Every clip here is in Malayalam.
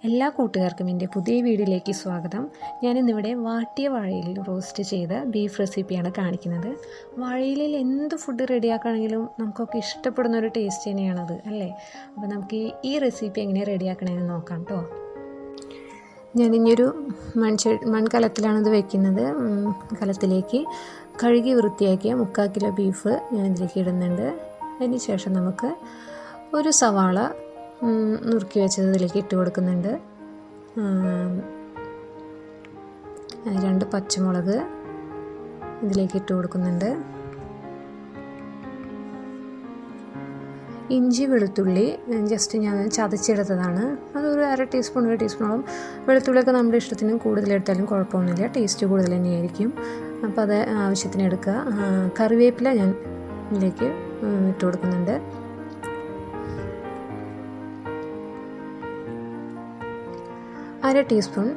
എല്ലാ കൂട്ടുകാർക്കും എൻ്റെ പുതിയ വീഡിയോയിലേക്ക് സ്വാഗതം. ഞാനിന്നിവിടെ വാട്ടിയ വാഴയിലയിൽ റോസ്റ്റ് ചെയ്ത ബീഫ് റെസിപ്പിയാണ് കാണിക്കുന്നത്. വാഴയിലയിൽ എന്ത് ഫുഡ് റെഡിയാക്കുകയാണെങ്കിലും നമുക്കൊക്കെ ഇഷ്ടപ്പെടുന്ന ഒരു ടേസ്റ്റ് തന്നെയാണത്, അല്ലേ? അപ്പോൾ നമുക്ക് ഈ റെസിപ്പി എങ്ങനെ റെഡിയാക്കണമെന്ന് നോക്കാം കേട്ടോ. ഞാനിഞ്ഞൊരു മൺകലത്തിലാണിത് വയ്ക്കുന്നത്. കലത്തിലേക്ക് കഴുകി വൃത്തിയാക്കിയ 3/4 കിലോ ബീഫ് ഞാനിതിലേക്ക് ഇടുന്നുണ്ട്. അതിന് ശേഷം നമുക്ക് ഒരു സവാള നുറുക്കി വെച്ചത് ഇതിലേക്ക് ഇട്ട് കൊടുക്കുന്നുണ്ട്. 2 പച്ചമുളക് ഇതിലേക്ക് ഇട്ട് കൊടുക്കുന്നുണ്ട്. ഇഞ്ചി വെളുത്തുള്ളി ജസ്റ്റ് ഞാൻ ചതച്ചെടുത്തതാണ്. അതൊരു 1/2 ടീസ്പൂൺ 1 ടീസ്പൂണോളം. വെളുത്തുള്ളിയൊക്കെ നമ്മുടെ ഇഷ്ടത്തിന് കൂടുതലെടുത്താലും കുഴപ്പമൊന്നുമില്ല, ടേസ്റ്റ് കൂടുതൽ തന്നെയായിരിക്കും. അപ്പോൾ അത് ആവശ്യത്തിന് എടുക്കുക. കറിവേപ്പില ഞാൻ ഇതിലേക്ക് ഇട്ട് കൊടുക്കുന്നുണ്ട്. അര ടീസ്പൂൺ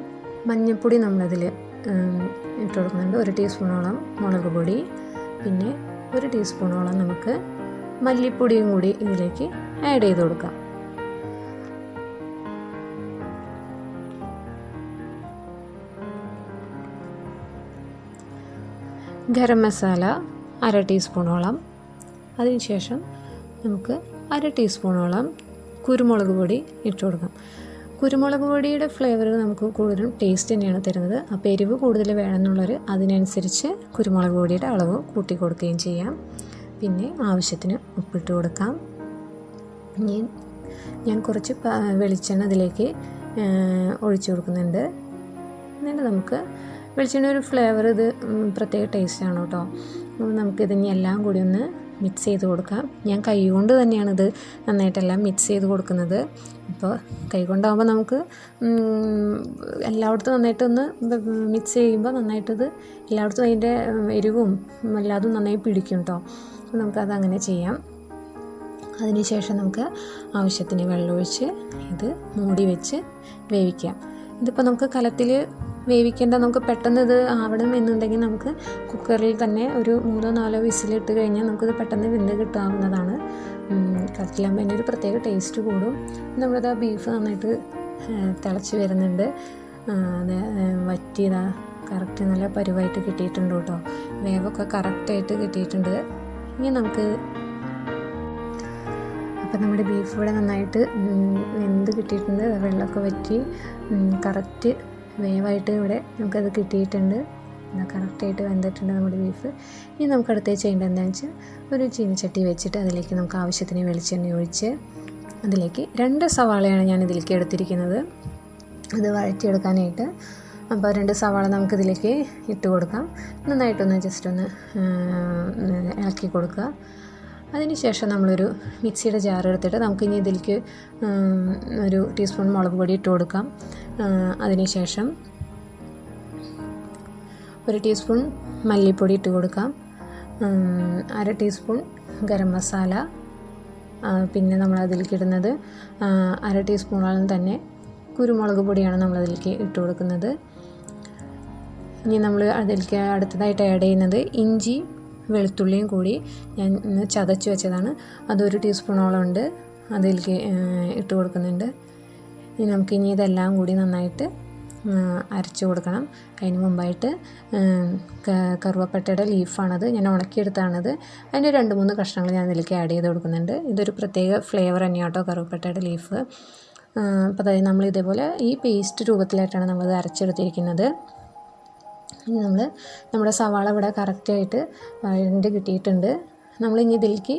മഞ്ഞൾപ്പൊടി നമ്മളതിൽ ഇട്ട് കൊടുക്കുന്നുണ്ട്. 1 ടീസ്പൂണോളം മുളക് പൊടി, പിന്നെ 1 ടീസ്പൂണോളം നമുക്ക് മല്ലിപ്പൊടിയും കൂടി ഇതിലേക്ക് ആഡ് ചെയ്ത് കൊടുക്കാം. ഗരം മസാല 1/2 ടീസ്പൂണോളം. അതിനുശേഷം നമുക്ക് 1/2 ടീസ്പൂണോളം കുരുമുളക് പൊടി ഇട്ട് കൊടുക്കാം. കുരുമുളക് പൊടിയുടെ ഫ്ലേവർ നമുക്ക് കൂടുതലും ടേസ്റ്റ് തന്നെയാണ് തരുന്നത്. അപ്പോൾ എരിവ് കൂടുതൽ വേണമെന്നുള്ളവർ അതിനനുസരിച്ച് കുരുമുളക് പൊടിയുടെ അളവ് കൂട്ടി കൊടുക്കുകയും ചെയ്യാം. പിന്നെ ആവശ്യത്തിന് ഉപ്പിട്ട് കൊടുക്കാം. ഞാൻ കുറച്ച് വെളിച്ചെണ്ണ ഇതിലേക്ക് ഒഴിച്ചു കൊടുക്കുന്നുണ്ട്. എന്നിട്ട് നമുക്ക് വെളിച്ചെണ്ണ ഒരു ഫ്ലേവർ, ഇത് പ്രത്യേക ടേസ്റ്റാണ് കേട്ടോ. നമുക്കിതിനി എല്ലാം കൂടി ഒന്ന് മിക്സ് ചെയ്ത് കൊടുക്കാം. ഞാൻ കൈ കൊണ്ട് തന്നെയാണിത് നന്നായിട്ടെല്ലാം മിക്സ് ചെയ്ത് കൊടുക്കുന്നത്. അപ്പോൾ കൈ കൊണ്ടാകുമ്പോൾ നമുക്ക് എല്ലായിടത്തും നന്നായിട്ടൊന്ന് മിക്സ് ചെയ്യുമ്പോൾ നന്നായിട്ടത് എല്ലായിടത്തും അതിൻ്റെ എരിവും എല്ലാതും നന്നായി പിടിക്കും കേട്ടോ. അപ്പോൾ നമുക്കത് അങ്ങനെ ചെയ്യാം. അതിനുശേഷം നമുക്ക് ആവശ്യത്തിന് വെള്ളമൊഴിച്ച് ഇത് മൂടി വെച്ച് വേവിക്കാം. ഇതിപ്പോൾ നമുക്ക് കലത്തിൽ വേവിക്കേണ്ട, നമുക്ക് പെട്ടെന്ന് ഇത് ആവണം എന്നുണ്ടെങ്കിൽ നമുക്ക് കുക്കറിൽ തന്നെ ഒരു 3-4 വിസിലിട്ട് കഴിഞ്ഞാൽ നമുക്കിത് പെട്ടെന്ന് വെന്ത് കിട്ടാവുന്നതാണ്. കലത്തിലാകുമ്പോൾ അതിൻ്റെ ഒരു പ്രത്യേക ടേസ്റ്റ് കൂടും. നമ്മളിത് ആ ബീഫ് നന്നായിട്ട് തിളച്ച് വരുന്നുണ്ട്. അത് വറ്റിയതാ കറക്റ്റ് നല്ല പരുവായിട്ട് കിട്ടിയിട്ടുണ്ട് കേട്ടോ. വേവൊക്കെ കറക്റ്റായിട്ട് കിട്ടിയിട്ടുണ്ട്. ഇനി നമുക്ക് അപ്പം നമ്മുടെ ബീഫ് ഇവിടെ നന്നായിട്ട് വെന്ത് കിട്ടിയിട്ടുണ്ട്. വെള്ളമൊക്കെ വറ്റി കറക്റ്റ് വേവായിട്ട് ഇവിടെ നമുക്കത് കിട്ടിയിട്ടുണ്ട്. കറക്റ്റായിട്ട് വെന്തിട്ടുണ്ട് നമ്മുടെ ബീഫ്. ഇനി നമുക്ക് അടുത്ത് ചെയ്യേണ്ടത് എന്താണെന്ന് വെച്ചാൽ ഒരു ചീനച്ചട്ടി വെച്ചിട്ട് അതിലേക്ക് നമുക്ക് ആവശ്യത്തിന് വെളിച്ചെണ്ണ ഒഴിച്ച് അതിലേക്ക് 2 സവാളയാണ് ഞാൻ ഇതിലേക്ക് എടുത്തിരിക്കുന്നത്, അത് വഴറ്റിയെടുക്കാനായിട്ട്. അപ്പോൾ 2 സവാള നമുക്കിതിലേക്ക് ഇട്ട് കൊടുക്കാം. നന്നായിട്ടൊന്ന് ജസ്റ്റ് ഒന്ന് ഇളക്കി കൊടുക്കുക. അതിനുശേഷം നമ്മളൊരു മിക്സിയുടെ ജാർ എടുത്തിട്ട് നമുക്കിനി ഇതിലേക്ക് 1 ടീസ്പൂൺ മുളക് പൊടി ഇട്ട് കൊടുക്കാം. അതിനുശേഷം 1 ടീസ്പൂൺ മല്ലിപ്പൊടി ഇട്ട് കൊടുക്കാം. 1/2 ടീസ്പൂൺ ഗരം മസാല, പിന്നെ നമ്മളതിലേക്ക് ഇടുന്നത് 1/2 ടീസ്പൂണോളം തന്നെ കുരുമുളക് പൊടിയാണ് നമ്മളതിലേക്ക് ഇട്ട് കൊടുക്കുന്നത്. ഇനി നമ്മൾ അതിലേക്ക് അടുത്തതായിട്ട് ആഡ് ചെയ്യുന്നത് ഇഞ്ചി വെളുത്തുള്ളിയും കൂടി ഞാൻ ചതച്ച് വെച്ചതാണ്. അത് 1 ടീസ്പൂണോളം ഉണ്ട്, അതിലേക്ക് ഇട്ട് കൊടുക്കുന്നുണ്ട്. ഇനി നമുക്കിനി ഇതെല്ലാം കൂടി നന്നായിട്ട് അരച്ച് കൊടുക്കണം. അതിന് മുമ്പായിട്ട് കറുവപ്പട്ടയുടെ ലീഫാണത്, ഞാൻ ഉണക്കിയെടുത്താണത്. അതിൻ്റെ 2-3 കഷ്ണങ്ങൾ ഞാൻ ഇതിലേക്ക് ആഡ് ചെയ്ത് കൊടുക്കുന്നുണ്ട്. ഇതൊരു പ്രത്യേക ഫ്ലേവർ തന്നെയാണ് കേട്ടോ കറുവപ്പട്ടയുടെ ലീഫ്. അപ്പോൾ അതായത് നമ്മൾ ഇതേപോലെ ഈ പേസ്റ്റ് രൂപത്തിലായിട്ടാണ് നമ്മളത് അരച്ചെടുത്തിരിക്കുന്നത്. ഇനി നമ്മുടെ സവാള ഇവിടെ കറക്റ്റായിട്ട് വഴണ്ട് കിട്ടിയിട്ടുണ്ട്. നമ്മളിനി ഇതിലേക്ക്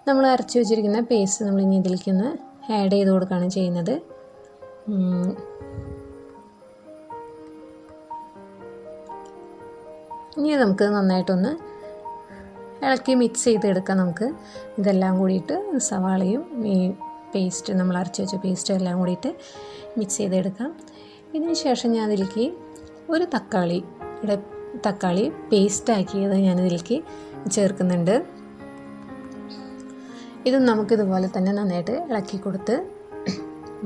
നമ്മൾ അരച്ച് വെച്ചിരിക്കുന്ന പേസ്റ്റ് നമ്മളിനി ഇതിലേക്ക് ഒന്ന് ആഡ് ചെയ്ത് കൊടുക്കുകയാണ് ചെയ്യുന്നത്. ഇനി നമുക്ക് നന്നായിട്ടൊന്ന് ഇളക്കി മിക്സ് ചെയ്തെടുക്കാം. നമുക്ക് ഇതെല്ലാം കൂടിയിട്ട് സവാളയും ഈ പേസ്റ്റ് നമ്മൾ അരച്ച് വെച്ച പേസ്റ്റും എല്ലാം കൂടിയിട്ട് മിക്സ് ചെയ്തെടുക്കാം. ഇതിന് ശേഷം ഞാൻ അതിലേക്ക് ഒരു തക്കാളി പേസ്റ്റാക്കിയത് ഞാനിതിലേക്ക് ചേർക്കുന്നുണ്ട്. ഇതും നമുക്കിതുപോലെ തന്നെ നന്നായിട്ട് ഇളക്കി കൊടുത്ത്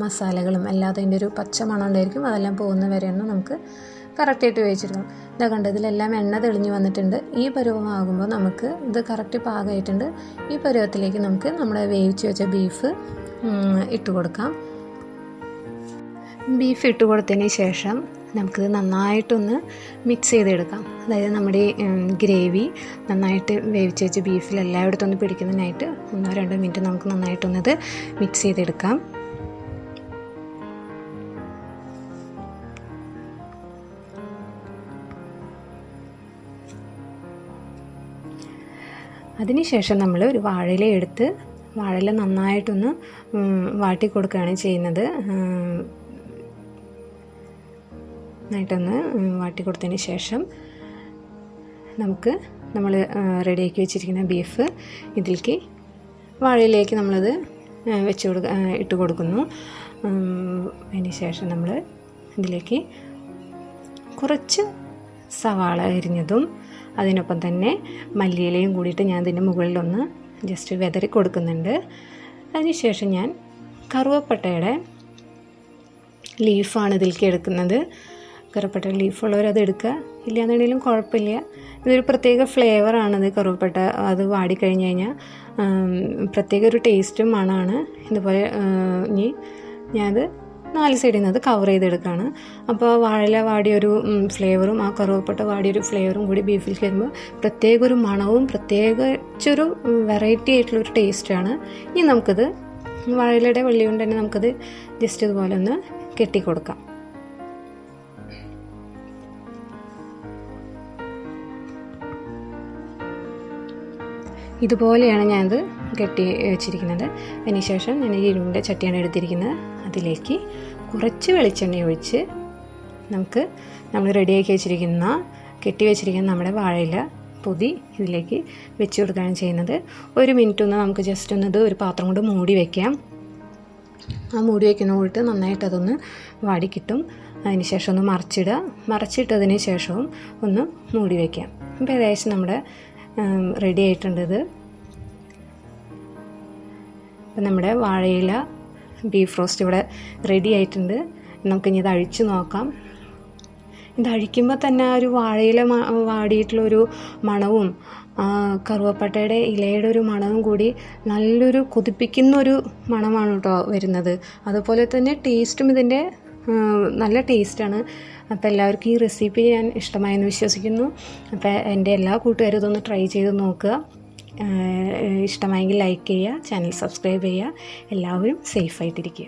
മസാലകളും അല്ലാതെ അതിൻ്റെ ഒരു പച്ച മണം ഉണ്ടായിരിക്കും, അതെല്ലാം പോകുന്ന വരെയാണ് നമുക്ക് കറക്റ്റായിട്ട് വേവിച്ചെടുക്കണം. ഇതാ കണ്ടത്, ഇതിലെല്ലാം എണ്ണ തെളിഞ്ഞ് വന്നിട്ടുണ്ട്. ഈ പരുവമാകുമ്പോൾ നമുക്ക് ഇത് കറക്റ്റ് പാകമായിട്ടുണ്ട്. ഈ പരുവത്തിലേക്ക് നമുക്ക് നമ്മുടെ വേവിച്ച് വെച്ച ബീഫ് ഇട്ട് കൊടുക്കാം. ബീഫ് ഇട്ട് കൊടുത്തതിന് ശേഷം നമുക്കിത് നന്നായിട്ടൊന്ന് മിക്സ് ചെയ്തെടുക്കാം. അതായത് നമ്മുടെ ഗ്രേവി നന്നായിട്ട് വേവിച്ച് വെച്ച് ബീഫിൽ എല്ലായിടത്തും ഒന്ന് പിടിക്കുന്നതിനായിട്ട് 1-2 മിനിറ്റ് നമുക്ക് നന്നായിട്ടൊന്നത് മിക്സ് ചെയ്തെടുക്കാം. അതിനുശേഷം നമ്മൾ ഒരു വാഴയില എടുത്ത് വാഴയില നന്നായിട്ടൊന്ന് വാട്ടി കൊടുക്കുകയാണ് ചെയ്യുന്നത്. നന്നായിട്ടൊന്ന് വാട്ടി കൊടുത്തതിന് ശേഷം നമ്മൾ റെഡിയാക്കി വെച്ചിരിക്കുന്ന ബീഫ് ഇതിലേക്ക് വാഴയിലേക്ക് നമ്മളത് ഇട്ട് കൊടുക്കുന്നു. അതിന് ശേഷം നമ്മൾ ഇതിലേക്ക് കുറച്ച് സവാള അരിഞ്ഞതും അതിനൊപ്പം തന്നെ മല്ലിയിലയും കൂടിയിട്ട് ഞാൻ ഇതിൻ്റെ മുകളിലൊന്ന് ജസ്റ്റ് വെതറി കൊടുക്കുന്നുണ്ട്. അതിനുശേഷം ഞാൻ കറുവപ്പട്ടയുടെ ലീഫാണ് ഇതിലേക്ക് എടുക്കുന്നത്. കറുവപ്പട്ട ലീഫുള്ളവർ അത് എടുക്കുക, ഇല്ലയെന്നുണ്ടെങ്കിലും കുഴപ്പമില്ല. ഇതൊരു പ്രത്യേക ഫ്ലേവറാണത്. കറുവപ്പട്ട അത് വാടിക്കഴിഞ്ഞ് കഴിഞ്ഞാൽ പ്രത്യേക ഒരു ടേസ്റ്റും മണമാണ്. ഇതുപോലെ ഇനി ഞാനത് 4 സൈഡിൽ നിന്ന് അത് കവർ ചെയ്തെടുക്കുകയാണ്. അപ്പോൾ വാഴയില വാടിയൊരു ഫ്ലേവറും ആ കറുവപ്പട്ട വാടിയൊരു ഫ്ലേവറും കൂടി ബീഫിൽ കയറുമ്പോൾ പ്രത്യേക ഒരു മണവും പ്രത്യേകിച്ചൊരു വെറൈറ്റി ആയിട്ടുള്ളൊരു ടേസ്റ്റാണ്. ഇനി നമുക്കത് വാഴയിലയുടെ വള്ളി കൊണ്ട് തന്നെ നമുക്കത് ജസ്റ്റ് ഇതുപോലെ ഒന്ന് കെട്ടിക്കൊടുക്കാം. ഇതുപോലെയാണ് ഞാനത് കെട്ടി വെച്ചിരിക്കുന്നത്. അതിനുശേഷം ഞാൻ ഇരുമ്പിൻ്റെ ചട്ടിയാണ് എടുത്തിരിക്കുന്നത്. അതിലേക്ക് കുറച്ച് വെളിച്ചെണ്ണ ഒഴിച്ച് നമ്മൾ റെഡിയാക്കി വെച്ചിരിക്കുന്ന കെട്ടി വെച്ചിരിക്കുന്ന നമ്മുടെ വാഴയില പൊതി ഇതിലേക്ക് വെച്ച് കൊടുക്കുകയാണ് ചെയ്യുന്നത്. 1 മിനിറ്റ് ഒന്ന് നമുക്ക് ജസ്റ്റ് ഒന്നത് ഒരു പാത്രം കൊണ്ട് മൂടി വയ്ക്കാം. ആ മൂടി വയ്ക്കുന്ന കൂട്ട് നന്നായിട്ട് അതൊന്ന് വാടി കിട്ടും. അതിന് ശേഷം ഒന്ന് മറച്ചിട്ടതിന് ശേഷവും ഒന്ന് മൂടി വയ്ക്കാം. അപ്പോൾ ഏകദേശം നമ്മുടെ റെഡി ആയിട്ടുണ്ടത്. അപ്പം നമ്മുടെ വാഴയില ബീഫ് റോസ്റ്റ് ഇവിടെ റെഡി ആയിട്ടുണ്ട്. നമുക്കിനി ഇത് അഴിച്ച് നോക്കാം. ഇത് അഴിക്കുമ്പോൾ തന്നെ ഒരു വാഴയില വാടിയിട്ടുള്ളൊരു മണവും കറുവപ്പട്ടയുടെ ഇലയുടെ ഒരു മണവും കൂടി നല്ലൊരു കൊതിപ്പിക്കുന്നൊരു മണമാണ് കേട്ടോ വരുന്നത്. അതുപോലെ തന്നെ ടേസ്റ്റും ഇതിൻ്റെ നല്ല ടേസ്റ്റാണ്. അപ്പോൾ എല്ലാവർക്കും ഈ റെസിപ്പി ഞാൻ ഇഷ്ടമായെന്ന് വിശ്വസിക്കുന്നു. അപ്പോൾ എൻ്റെ എല്ലാ കൂട്ടുകാരും ഇതൊന്ന് ട്രൈ ചെയ്ത് നോക്കുക. ഇഷ്ടമായെങ്കിൽ ലൈക്ക് ചെയ്യുക, ചാനൽ സബ്സ്ക്രൈബ് ചെയ്യുക. എല്ലാവരും സേഫായിട്ടിരിക്കുക.